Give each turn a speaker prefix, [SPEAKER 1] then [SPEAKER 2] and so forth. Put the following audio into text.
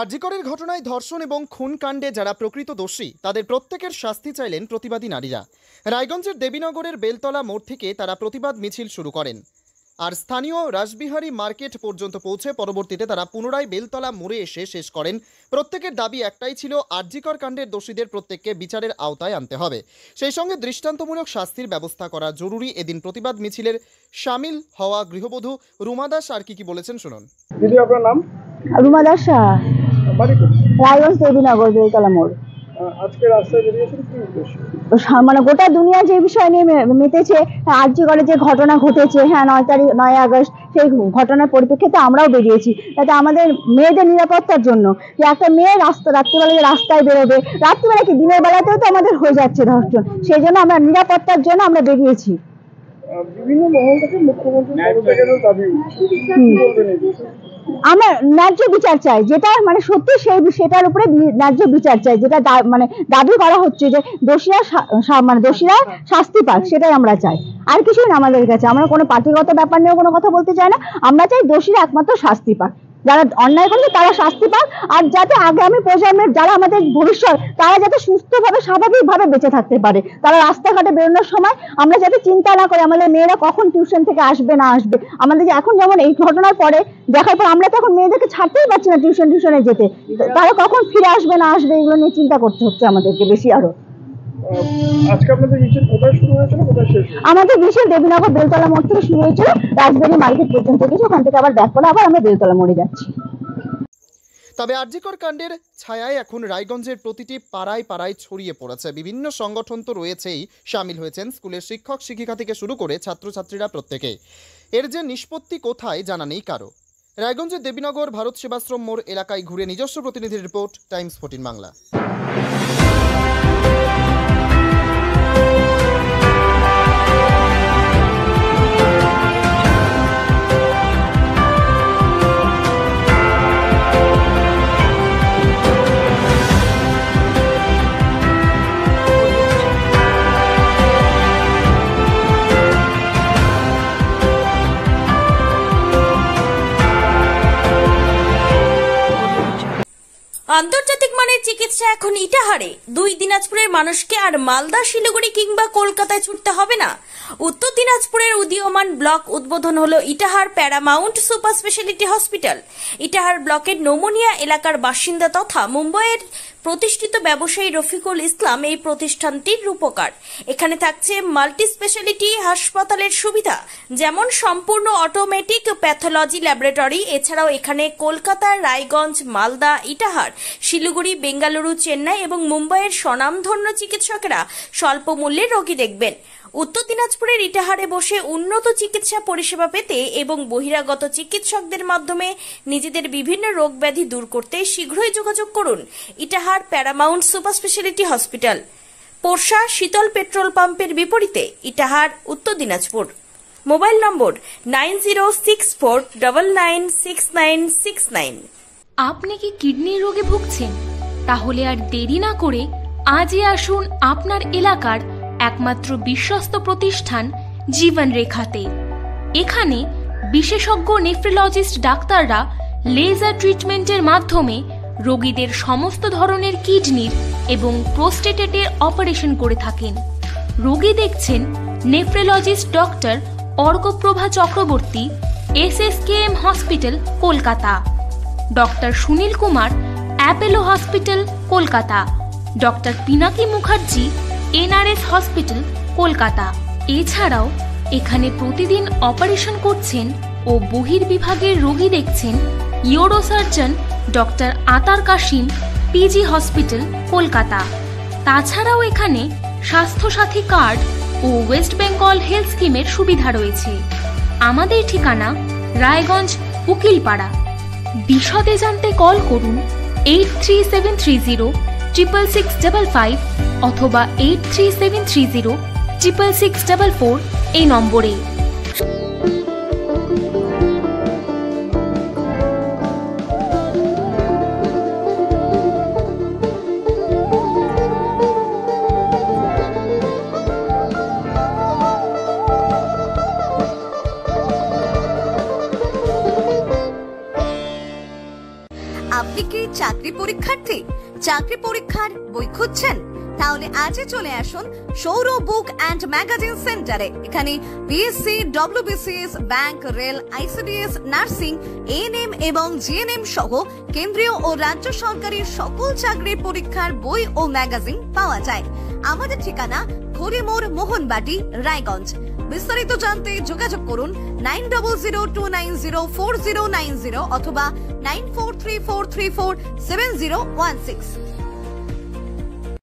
[SPEAKER 1] আরজিকরের ঘটনায় ধর্ষণ এবং খুন কাণ্ডে যারা প্রকৃত দোষী তাদের প্রত্যেকের শাস্তি চাইলেন প্রতিবাদী নারীরা। রায়গঞ্জের দেবীনগরের বেলতলা মোড় থেকে তারা প্রতিবাদ মিছিল শুরু করেন আর স্থানীয় রাসবিহারী মার্কেট পর্যন্ত পৌঁছে পরবর্তীতে তারা পুনরায় বেলতলা মোড়ে এসে শেষ করেন। প্রত্যেকের দাবি একটাই ছিল, আরজিকর কাণ্ডের দোষীদের প্রত্যেককে বিচারের আওতায় আনতে হবে, সেই সঙ্গে দৃষ্টান্তমূলক শাস্তির ব্যবস্থা করা জরুরি। এদিন প্রতিবাদ মিছিলের সামিল হওয়া গৃহবধূ রুমা দাস আর কি বলেছেন শুনুন।
[SPEAKER 2] দিদি, আপনার নাম?
[SPEAKER 3] রুমা দাস, রায়গঞ্জ দেবীনগর বেলতলা মোড়।
[SPEAKER 2] আজকে রাস্তায় বেরিয়েছেন কি উদ্দেশ্যে?
[SPEAKER 3] মানে গোটা দুনিয়া যে বিষয় নিয়ে মেতেছে, আরজিকরে যে ঘটনা ঘটেছে, 9 আগস্ট, সেই ঘটনার পরিপ্রেক্ষিতে আমরাও বেরিয়েছি, যাতে আমাদের মেয়েদের নিরাপত্তার জন্য। যে একটা মেয়ে রাত্রিবেলা যে রাস্তায় বেরোবে, রাত্রিবেলা কি দিনের বেলাতেও তো আমাদের হয়ে যাচ্ছে ধর্ষণ, সেই জন্য আমরা নিরাপত্তার জন্য আমরা বেরিয়েছি।
[SPEAKER 2] বিভিন্ন মহল থেকে মুখ্যমন্ত্রী দাবি
[SPEAKER 3] আমরা ন্যায্য বিচার চাই, যেটা মানে সত্যি সেটার উপরে ন্যায্য বিচার চাই, যেটা মানে দাবি করা হচ্ছে যে দোষীরা শাস্তি পাক, সেটাই আমরা চাই। আর কিছুই না আমাদের কাছে। আমরা কোনো পার্টিগত ব্যাপার নিয়েও কোনো কথা বলতে চাই না। আমরা চাই দোষীরা একমাত্র শাস্তি পাক, যারা অন্যায় করবে তারা শাস্তি পাক, আর যাতে আগামী প্রজন্মের যারা আমাদের ভবিষ্যৎ, তারা যাতে সুস্থভাবে স্বাভাবিকভাবে বেঁচে থাকতে পারে। তারা রাস্তাঘাটে বেরোনোর সময় আমরা যাতে চিন্তা না করি আমাদের মেয়েরা কখন টিউশন থেকে আসবে না আসবে। আমাদের যে এখন যেমন এই ঘটনার পরে দেখার পর আমরা তো এখন মেয়েদেরকে ছাড়তেই পারছি না টিউশনে যেতে, তারা কখন ফিরে আসবে না আসবে এগুলো নিয়ে চিন্তা করতে হচ্ছে আমাদেরকে বেশি আরো।
[SPEAKER 2] আজকে আপনাদের মিছিল কোথায় শুরু হয়েছিল, কোথায় শেষ হয়েছিল?
[SPEAKER 3] আমাদের মিছিল দেবীনগর বেলতলা মোড় থেকে শুরু হয়েছিল, রাসবিহারী মার্কেট পর্যন্ত গেছে, ওখান থেকে আবার ব্যাক করে আবার আমরা বেলতলা মোড়ে যাচ্ছি।
[SPEAKER 1] তবে আরজিকর কাণ্ডের ছায়ায় এখন রায়গঞ্জের প্রতিটি পাড়ায় পাড়ায় ছড়িয়ে পড়েছে। বিভিন্ন সংগঠন তো রয়েছেই, সামিল হয়েছেন স্কুলের শিক্ষক শিক্ষিকা থেকে শুরু করে ছাত্রছাত্রীরা প্রত্যেকে। এর যে নিষ্পত্তি কোথায় জানা নেই কারো। রায়গঞ্জের দেবীনগর ভারত সেবাশ্রম মোড় এলাকায় ঘুরে নিজস্ব প্রতিনিধির রিপোর্ট, টাইমস 14 বাংলা।
[SPEAKER 4] আন্তর্জাতিক মানের চিকিৎসা এখন ইটাহারে। 2 দিনাজপুরের মানুষকে আর মালদা, শিলিগুড়ি কিংবা কলকাতায় ছুটতে হবে না। উত্তর দিনাজপুরের উদীয়মান ব্লক উদ্বোধন হলো Itahar Paramount super speciality hospital. Itahar ব্লকের নোমনিয়া এলাকার বাসিন্দা তথা মুম্বাইয়ের প্রতিষ্ঠিত ব্যবসায়ী রফিকুল ইসলাম এই প্রতিষ্ঠানটির রূপকার। এখানে থাকছে মাল্টি স্পেশালিটি হাসপাতালের সুবিধা, যেমন সম্পূর্ণ অটোমেটিক প্যাথোলজি ল্যাবরেটরি। এছাড়াও এখানে কলকাতা, রায়গঞ্জ, মালদা, ইটাহার, শিলিগুড়ি, বেঙ্গালুরু, চেন্নাই এবং মুম্বাইয়ের স্বনামধন্য চিকিৎসকেরা স্বল্প মূল্যে রোগী দেখবেন। উত্তর দিনাজপুরের ইটাহারে বসে উন্নত চিকিৎসা পরিষেবা পেতে এবং বহিরাগত চিকিৎসকদের মাধ্যমে নিজেদের বিভিন্ন রোগ ব্যাধি দূর করতে শীঘ্রই যোগাযোগ করুন Itahar Paramount super speciality hospital, Porsha Sheetal petrol পাম্পের বিপরীতে, ইটাহার, উত্তর দিনাজপুর। মোবাইল নম্বর 9064996969।
[SPEAKER 5] আপনি কি কিডনি রোগে ভুগছেন? তাহলে আর দেরি না করে আজই আসুন আপনার এলাকার একমাত্র বিশ্বস্ত প্রতিষ্ঠান জীবন রেখাতে। এখানে বিশেষজ্ঞ নেফ্রোলজিস্ট ডাক্তাররা লেজার ট্রিটমেন্টের মাধ্যমে রোগীদের সমস্ত ধরনের কিডনির এবং প্রোস্টেটের অপারেশন করে থাকেন। রোগী দেখছেন nephrologist doctor Arkaprava Chakraborty, SSKM hospital, Kolkata; doctor Sunil Kumar, Apollo hospital, Kolkata; doctor Pinaki Mukherjee, NRS hospital, Kolkata. এছাড়াও এখানে প্রতিদিন অপারেশন করছেন ও বহির্বিভাগের রোগী দেখছেন ইউরোসার্জন ডক্টর আতার কাশিম, PG হসপিটাল, কলকাতা। তাছাড়াও এখানে স্বাস্থ্যসাথী কার্ড ও ওয়েস্ট বেঙ্গল হেলথ স্কিমের সুবিধা রয়েছে। আমাদের ঠিকানা রায়গঞ্জ, উকিলপাড়া। বিশদে জানতে কল করুন 8373066655 অথবা 8373066644 এই নম্বরে।
[SPEAKER 6] আপনি কি চাকরি পরীক্ষার্থী? চাকরি পরীক্ষার বই খুঁজছেন? তাহলে আজই চলে আসুন সৌর বুক অ্যান্ড ম্যাগাজিন সেন্টারে। এখানে BSc, WBCS, bank, rail, ICDS, nursing, ANM এবং জিএনএম সহ কেন্দ্রীয় ও রাজ্য সরকারের সকল চাকরির পরীক্ষার বই ও ম্যাগাজিন পাওয়া যায়। আমাদের ঠিকানা হরিমোড়, মোহনবাটি, রায়গঞ্জ। বিস্তারিত জানতে যোগাযোগ করুন 9002904090 অথবা 9434347016।